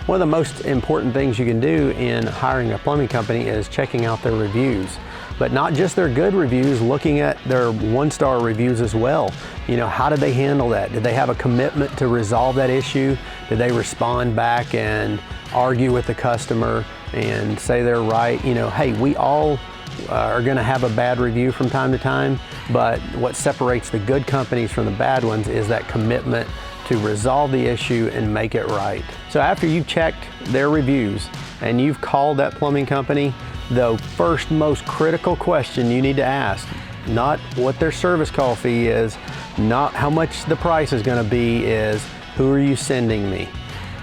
One of the most important things you can do in hiring a plumbing company is checking out their reviews. But not just their good reviews, looking at their one-star reviews as well. You know, how did they handle that? Did they have a commitment to resolve that issue? Did they respond back and argue with the customer and say they're right? You know, hey, we all are gonna have a bad review from time to time, but what separates the good companies from the bad ones is that commitment to resolve the issue and make it right. So after you've checked their reviews and you've called that plumbing company, the first most critical question you need to ask, not what their service call fee is, not how much the price is going to be, is who are you sending me?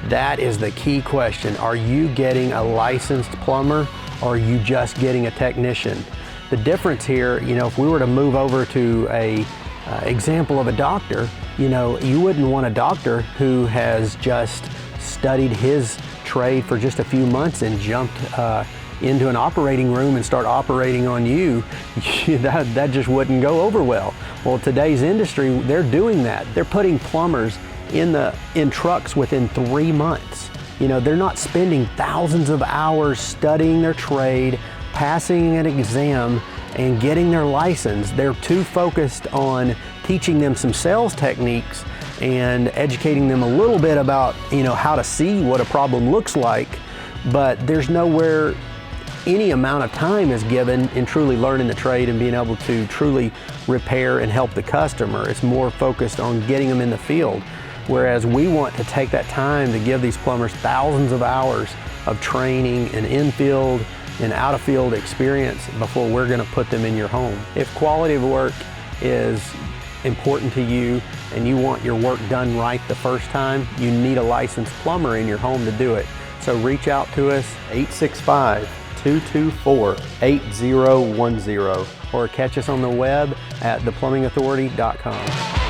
That is the key question. Are you getting a licensed plumber or are you just getting a technician? The difference here, you know, if we were to move over to a example of a doctor, you know, you wouldn't want a doctor who has just studied his trade for just a few months and jumped into an operating room and start operating on you. that just wouldn't go over well. Well, today's industry, they're doing that. They're putting plumbers in trucks within 3 months. You know, they're not spending thousands of hours studying their trade, passing an exam, and getting their license. They're too focused on teaching them some sales techniques and educating them a little bit about, you know, how to see what a problem looks like, but there's nowhere any amount of time is given in truly learning the trade and being able to truly repair and help the customer. It's more focused on getting them in the field. Whereas we want to take that time to give these plumbers thousands of hours of training and in-field and out-of-field experience before we're going to put them in your home. If quality of work is important to you and you want your work done right the first time, you need a licensed plumber in your home to do it. So reach out to us, 865-224-8010, or catch us on the web at theplumbingauthority.com.